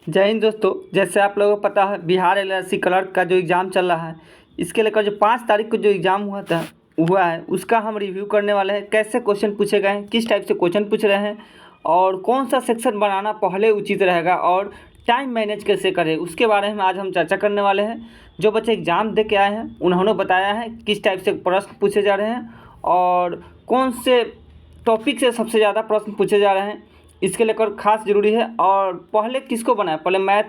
जय हिंद दोस्तों। जैसे आप लोगों को पता है, बिहार एलआरसी क्लर्क का जो एग्ज़ाम चल रहा है, इसके लेकर जो 5 तारीख को जो एग्ज़ाम हुआ है उसका हम रिव्यू करने वाले हैं। कैसे क्वेश्चन पूछे गए हैं, किस टाइप से क्वेश्चन पूछ रहे हैं और कौन सा सेक्शन बनाना पहले उचित रहेगा और टाइम मैनेज कैसे करें, उसके बारे में आज हम चर्चा करने वाले हैं। जो बच्चे एग्ज़ाम दे के आए हैं उन्होंने बताया है किस टाइप से प्रश्न पूछे जा रहे हैं और कौन से टॉपिक से सबसे ज़्यादा प्रश्न पूछे जा रहे हैं, इसके लेकर खास ज़रूरी है। और पहले किसको बनाए, पहले मैथ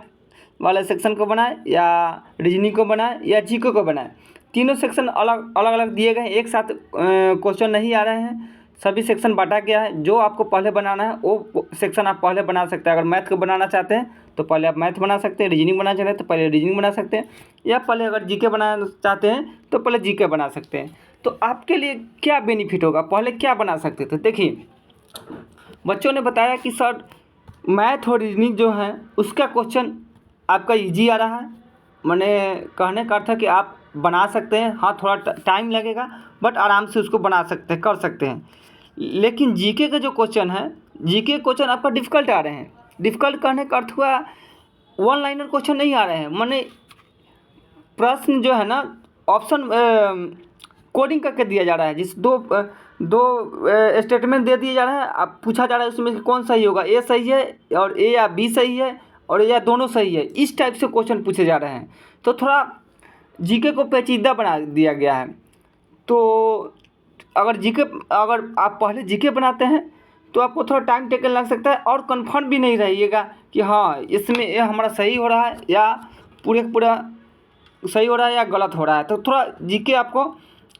वाले सेक्शन को बनाए या रीजनिंग को बनाए या जीके को बनाए। तीनों सेक्शन अलग अलग दिए गए हैं, एक साथ क्वेश्चन नहीं आ रहे हैं, सभी सेक्शन बांटा गया है। जो आपको पहले बनाना है वो सेक्शन आप पहले बना सकते हैं। अगर मैथ को बनाना चाहते हैं तो पहले आप मैथ बना सकते हैं, रीजनिंग बनाना चाहते हैं तो पहले रीजनिंग बना सकते हैं, या पहले अगर जीके बनाना चाहते हैं तो पहले जीके बना सकते हैं। तो आपके लिए क्या बेनिफिट होगा, पहले क्या बना सकते थे। देखिए, बच्चों ने बताया कि सर मैथ और रीजनिंग जो है उसका क्वेश्चन आपका इजी आ रहा है। मैंने कहने का अर्थ है कि आप बना सकते हैं, हाँ थोड़ा टाइम लगेगा बट आराम से उसको बना सकते हैं, कर सकते हैं। लेकिन जीके का जो क्वेश्चन है, जीके क्वेश्चन आपका डिफ़िकल्ट आ रहे हैं। डिफ़िकल्ट कहने का अर्थ हुआ वन लाइनर क्वेश्चन नहीं आ रहे हैं, माने प्रश्न जो है ना ऑप्शन कोडिंग करके दिया जा रहा है, जिस दो स्टेटमेंट दे दिए जा रहे हैं, अब पूछा जा रहा है उसमें कौन सही होगा, ए सही है और ए या बी सही है और या दोनों सही है। इस टाइप से क्वेश्चन पूछे जा रहे हैं, तो थोड़ा जीके को पेचीदा बना दिया गया है। तो अगर आप पहले जीके बनाते हैं तो आपको थोड़ा टाइम टेकन लग सकता है और कन्फर्म भी नहीं रहिएगा कि हाँ इसमें ये हमारा सही हो रहा है या पूरा सही हो रहा है या गलत हो रहा है। तो थोड़ा जीके आपको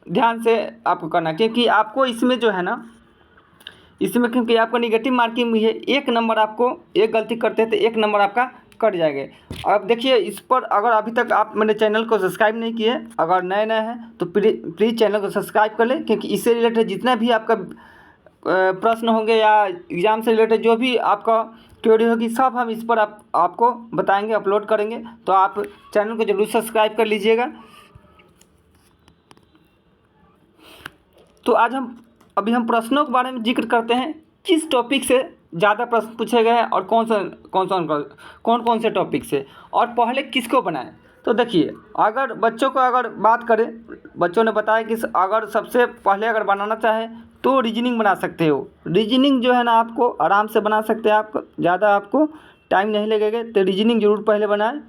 ध्यान से आपको करना है, क्योंकि आपको इसमें जो है ना, इसमें क्योंकि आपको निगेटिव मार्किंग भी है। 1 नंबर आपको, एक गलती करते हैं तो 1 नंबर आपका कट जाएगा। अब देखिए, इस पर अगर अभी तक आप मेरे चैनल को सब्सक्राइब नहीं किए, अगर नए हैं तो प्लीज़ चैनल को सब्सक्राइब कर लें, क्योंकि इससे रिलेटेड जितना भी आपका प्रश्न होंगे या एग्ज़ाम से रिलेटेड जो भी आपका क्वेरी होगी सब हम इस पर आपको बताएंगे, अपलोड करेंगे। तो आप चैनल को जरूर सब्सक्राइब कर लीजिएगा। तो आज अभी हम प्रश्नों के बारे में जिक्र करते हैं, किस टॉपिक से ज़्यादा प्रश्न पूछे गए हैं और कौन से टॉपिक से, और पहले किसको बनाएं। तो देखिए, अगर बच्चों को अगर बात करें, बच्चों ने बताया कि अगर सबसे पहले अगर बनाना चाहे तो रीजनिंग बना सकते हो। रीजनिंग जो है ना आपको आराम से बना सकते हैं, आपको ज़्यादा आपको टाइम नहीं लगेगा। तो रीजनिंग ज़रूर पहले बनाएं,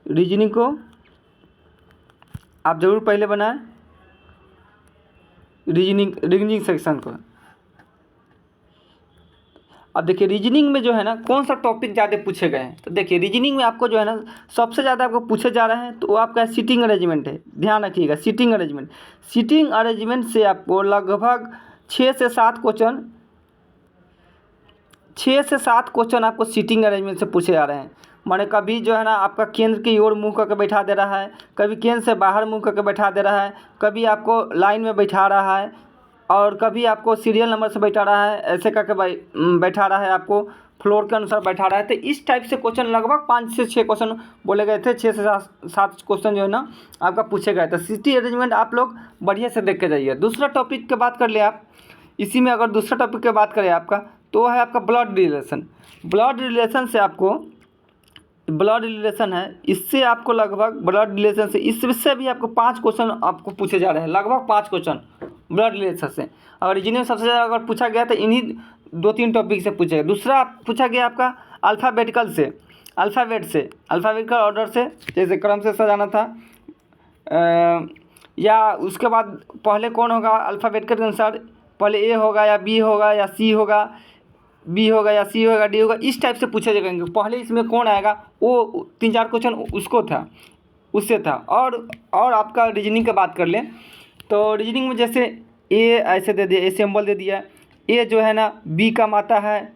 रीजनिंग को आप ज़रूर पहले बनाएं, रीजनिंग सेक्शन को। अब देखिए, रीजनिंग में जो है ना कौन सा टॉपिक ज़्यादा पूछे गए हैं। तो देखिए, रीजनिंग में आपको जो है ना सबसे ज़्यादा आपको पूछे जा रहे हैं तो वो आपका सीटिंग अरेंजमेंट है। ध्यान रखिएगा, सीटिंग अरेंजमेंट से आपको लगभग 6 से 7 क्वेश्चन आपको सीटिंग अरेंजमेंट से पूछे जा रहे हैं। माने कभी जो है ना आपका केंद्र की ओर मुँह करके बैठा दे रहा है, कभी केंद्र से बाहर मुँह करके बैठा दे रहा है, कभी आपको लाइन में बैठा रहा है और कभी आपको सीरियल नंबर से बैठा रहा है, ऐसे करके बैठा रहा है, आपको फ्लोर के अनुसार बैठा रहा है। तो इस टाइप से क्वेश्चन लगभग 5 से 6 क्वेश्चन बोले गए थे, 6 से 7 क्वेश्चन जो है ना आपका पूछे गए थे। सिटी अरेंजमेंट आप लोग बढ़िया से देख के जाइए। दूसरा टॉपिक की बात कर ले आप, इसी में अगर दूसरा टॉपिक की बात करें आपका, तो है आपका ब्लड रिलेशन है। इससे आपको लगभग ब्लड रिलेशन से इससे भी आपको 5 क्वेश्चन आपको पूछे जा रहे हैं, लगभग 5 क्वेश्चन ब्लड रिलेशन से। और रीजनिंग में सबसे ज़्यादा अगर पूछा गया तो इन्हीं 2-3 टॉपिक से पूछा गया। दूसरा पूछा गया आपका अल्फ़ाबेटिकल ऑर्डर से, जैसे क्रम से सजाना था, या उसके बाद पहले कौन होगा अल्फ़ाबेटिकल के अनुसार, पहले ए होगा या बी होगा या सी होगा, बी होगा या सी होगा, डी होगा, इस टाइप से पूछे जाएंगे। पहले इसमें कौन आएगा, वो 3-4 क्वेश्चन उससे था। और आपका रीजनिंग की बात कर लें तो रीजनिंग में जैसे ए ऐसे दे दिया, ए सिंबल दे दिया, ए जो है ना बी का माता है,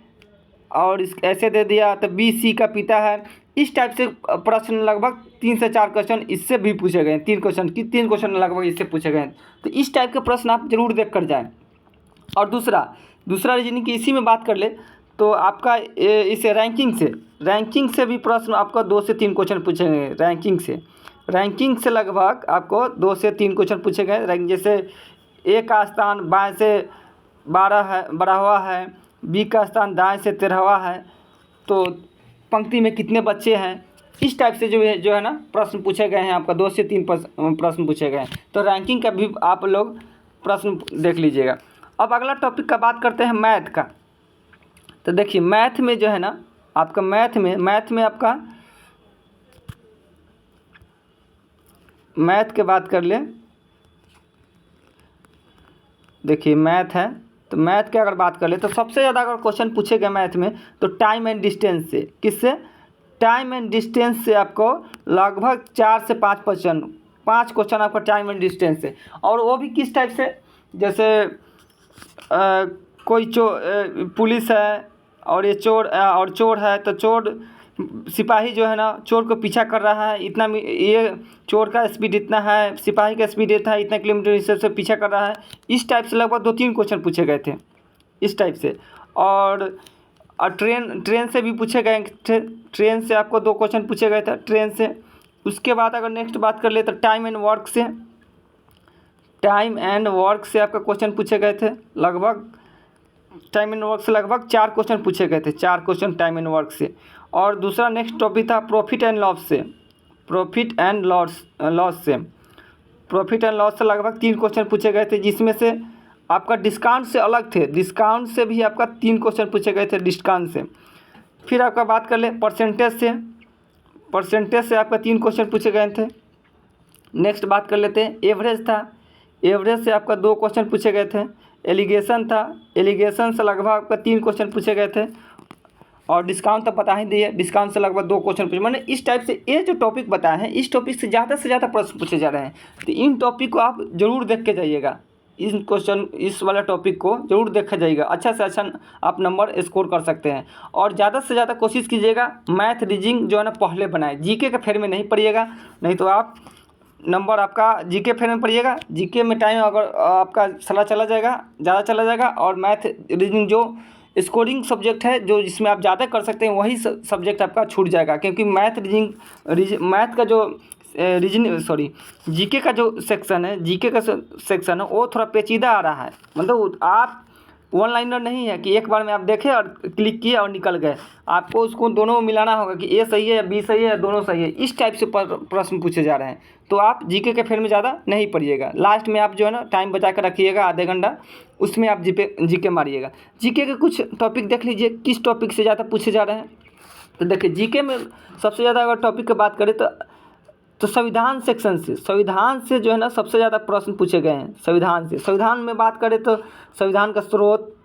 और इस ऐसे दे दिया तो बी सी का पिता है। इस टाइप से प्रश्न लगभग 3 से 4 क्वेश्चन इससे भी पूछे गए हैं, 3 क्वेश्चन लगभग इससे पूछे गए हैं। तो इस टाइप के प्रश्न आप जरूर देख कर जाएँ। और दूसरा रीजनिंग की इसी में बात कर ले तो आपका इस रैंकिंग से भी प्रश्न आपका 2 से 3 क्वेश्चन पूछेंगे। रैंकिंग से लगभग आपको 2 से 3 क्वेश्चन पूछे गए। जैसे ए का स्थान बाएं से 12 है, 12वां है, बी का स्थान दाएं से 13वां है। तो पंक्ति में कितने बच्चे हैं, इस टाइप से जो है ना प्रश्न पूछे गए हैं। आपका 2 से 3 प्रश्न पूछे गए हैं। तो रैंकिंग का भी आप लोग प्रश्न देख लीजिएगा। अब अगला टॉपिक का बात करते हैं मैथ का। तो देखिए मैथ में जो है ना आपका मैथ में आपका मैथ के बात कर ले। देखिए मैथ है, तो मैथ की अगर बात कर ले तो सबसे ज़्यादा अगर क्वेश्चन पूछे गए मैथ में तो टाइम एंड डिस्टेंस से। किससे? टाइम एंड डिस्टेंस से आपको लगभग 4 से 5 क्वेश्चन आपका टाइम एंड डिस्टेंस से। और वो भी किस टाइप से, जैसे कोई पुलिस है और ये चोर है, तो चोर सिपाही जो है ना चोर को पीछा कर रहा है, इतना ये चोर का स्पीड इतना है, सिपाही का स्पीड इतना है, इतना किलोमीटर इस से पीछा कर रहा है। इस टाइप से लगभग 2-3 क्वेश्चन पूछे गए थे इस टाइप से। और ट्रेन से भी पूछे गए थे, ट्रेन से आपको 2 क्वेश्चन पूछे गए थे ट्रेन से। उसके बाद अगर नेक्स्ट बात कर ले तो टाइम एंड वर्क से आपका क्वेश्चन पूछे गए थे। लगभग टाइम एंड वर्क से लगभग 4 क्वेश्चन पूछे गए थे, 4 क्वेश्चन टाइम एंड वर्क से। और दूसरा नेक्स्ट टॉपिक था प्रॉफिट एंड लॉस से लगभग 3 क्वेश्चन पूछे गए थे, जिसमें से आपका डिस्काउंट से अलग थे, डिस्काउंट से भी आपका 3 क्वेश्चन पूछे गए थे डिस्काउंट से। फिर आपका बात कर ले परसेंटेज से आपका 3 क्वेश्चन पूछे गए थे। नेक्स्ट बात कर लेते हैं एवरेज से आपका 2 क्वेश्चन पूछे गए थे। एलिगेशन से लगभग आपका 3 क्वेश्चन पूछे गए थे। और डिस्काउंट तो पता ही दिए, डिस्काउंट से लगभग 2 क्वेश्चन पूछे। मैंने इस टाइप से ये जो टॉपिक बताए हैं, इस टॉपिक से ज़्यादा प्रश्न पूछे जा रहे हैं। तो इन टॉपिक को आप ज़रूर देख के जाइएगा, इस वाला टॉपिक को ज़रूर देखा जाइएगा। अच्छा से अच्छा आप नंबर स्कोर कर सकते हैं। और ज़्यादा से ज़्यादा कोशिश कीजिएगा मैथ रीजनिंग जो है ना पहले बनाए, जीके के फेर में नहीं पढ़िएगा, नहीं तो आप नंबर आपका जीके फेर में पढ़िएगा। जीके में टाइम अगर आपका ज़्यादा चला जाएगा। और मैथ रीजनिंग जो स्कोरिंग सब्जेक्ट है, जो जिसमें आप ज़्यादा कर सकते हैं, वही सब्जेक्ट आपका छूट जाएगा। क्योंकि मैथ का जो जीके का जो सेक्शन है वो थोड़ा पेचीदा आ रहा है। मतलब आप वन लाइनर नहीं है कि एक बार में आप देखें और क्लिक किए और निकल गए। आपको उसको दोनों में मिलाना होगा कि ए सही है या बी सही है या दोनों सही है। इस टाइप से प्रश्न पूछे जा रहे हैं। तो आप जीके के फेर में ज़्यादा नहीं पढ़िएगा। लास्ट में आप जो है ना टाइम बचा कर रखिएगा, आधे घंटा, उसमें आप जीके मारिएगा। जीके के कुछ टॉपिक देख लीजिए किस टॉपिक से ज़्यादा पूछे जा रहे हैं। तो देखिए जीके में सबसे ज़्यादा अगर टॉपिक की बात करें तो संविधान से जो है ना सबसे ज़्यादा प्रश्न पूछे गए हैं। संविधान में बात करें तो संविधान का स्रोत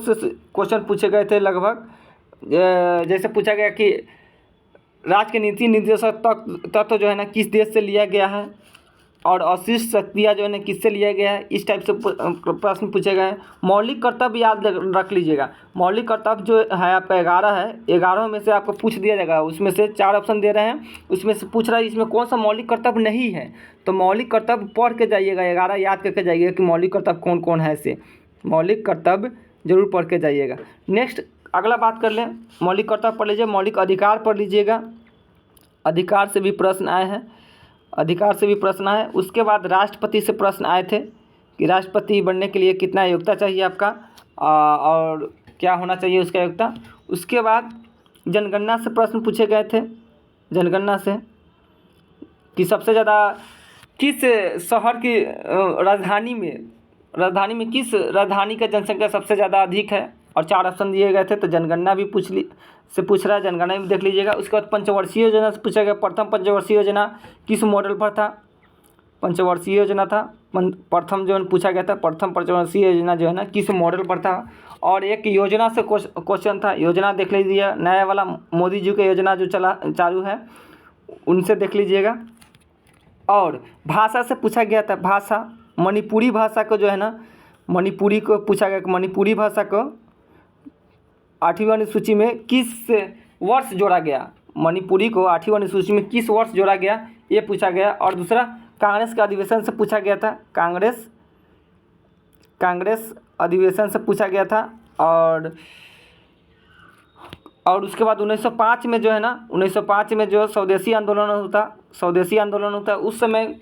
से क्वेश्चन पूछे गए थे। लगभग जैसे पूछा गया कि राज्य के नीति निर्देशक तत्व जो है ना किस देश से लिया गया है, और अशिष्ट शक्तियाँ जो है ना किससे लिया गया है। इस टाइप से प्रश्न पूछे गए हैं। मौलिक कर्तव्य याद रख लीजिएगा। मौलिक कर्तव्य जो है आपका 11 है, 11 में से आपको पूछ दिया जाएगा। उसमें से 4 ऑप्शन दे रहे हैं, उसमें से पूछ रहा है इसमें कौन सा मौलिक कर्तव्य नहीं है। तो मौलिक कर्तव्य पढ़ के जाइएगा, 11 याद करके जाइएगा कि मौलिक कर्तव्य कौन कौन है। ऐसे मौलिक कर्तव्य जरूर पढ़ के जाइएगा। नेक्स्ट अगला बात कर लें, मौलिक कर्तव्य पढ़ लीजिए। मौलिक अधिकार पढ़ लीजिएगा, अधिकार से भी प्रश्न आए हैं। उसके बाद राष्ट्रपति से प्रश्न आए थे कि राष्ट्रपति बनने के लिए कितना योग्यता चाहिए आपका, और क्या होना चाहिए उसका योग्यता। उसके बाद जनगणना से प्रश्न पूछे गए थे। जनगणना से कि सबसे ज़्यादा किस शहर की राजधानी में किस राजधानी का जनसंख्या सबसे ज़्यादा अधिक है, और 4 ऑप्शन दिए गए थे। तो जनगणना भी पूछ रहा है, जनगणना भी देख लीजिएगा। उसके बाद पंचवर्षीय योजना से पूछा गया, प्रथम पंचवर्षीय योजना किस मॉडल पर था। पंचवर्षीय योजना था प्रथम जो पूछा गया था, प्रथम पंचवर्षीय योजना जो है ना किस मॉडल पर था। और एक योजना से क्वेश्चन था, योजना देख लीजिए, नया वाला मोदी जी की योजना जो चालू है उनसे देख लीजिएगा। और भाषा से पूछा गया था, भाषा मणिपुरी भाषा को जो है ना, मणिपुरी को पूछा गया कि मणिपुरी भाषा को 8वीं अनुसूची में किस वर्ष जोड़ा गया। मणिपुरी को 8वीं अनुसूची में किस वर्ष जोड़ा गया, ये पूछा गया। और दूसरा कांग्रेस के अधिवेशन से पूछा गया था, कांग्रेस अधिवेशन से पूछा गया था। और उसके बाद 1905 में जो है ना, 1905 में जो स्वदेशी आंदोलन होता, उस समय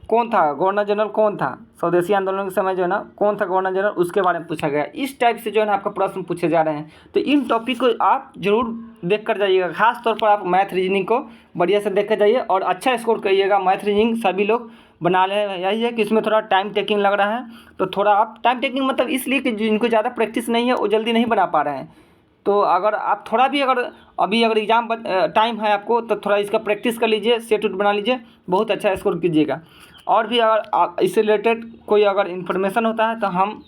कौन था गवर्नर जनरल, कौन था स्वदेशी आंदोलन के समय जो है ना कौन था गवर्नर जनरल, उसके बारे में पूछा गया। इस टाइप से जो है ना आपका प्रश्न पूछे जा रहे हैं। तो इन टॉपिक को आप जरूर देख कर जाइएगा, खास तौर पर आप मैथ रीजनिंग को बढ़िया से देख कर जाइए और अच्छा स्कोर करिएगा। मैथ रीजनिंग सभी लोग बना ले, यही है कि इसमें थोड़ा टाइम टेकिंग लग रहा है, तो थोड़ा आप टाइम टेकिंग मतलब इसलिए कि जिनको ज़्यादा प्रैक्टिस नहीं है वो जल्दी नहीं बना पा रहे हैं। तो अगर आप थोड़ा भी अगर अभी अगर एग्ज़ाम टाइम है आपको, तो थोड़ा इसका प्रैक्टिस कर लीजिए, सेट उट बना लीजिए, बहुत अच्छा स्कोर कीजिएगा। और भी अगर इससे रिलेटेड कोई अगर इन्फॉर्मेशन होता है तो हम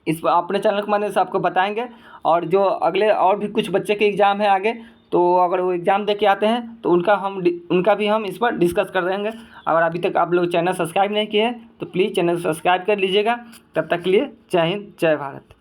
इस अपने चैनल के माध्यम से आपको बताएंगे। और जो अगले और भी कुछ बच्चे के एग्ज़ाम है आगे, तो अगर वो एग्ज़ाम दे के आते हैं तो उनका भी हम इस पर डिस्कस कर देंगे। अगर अभी तक आप लोग चैनल सब्सक्राइब नहीं किए हैं तो प्लीज़ चैनल सब्सक्राइब कर लीजिएगा। तब तक के लिए जय हिंद, जय भारत।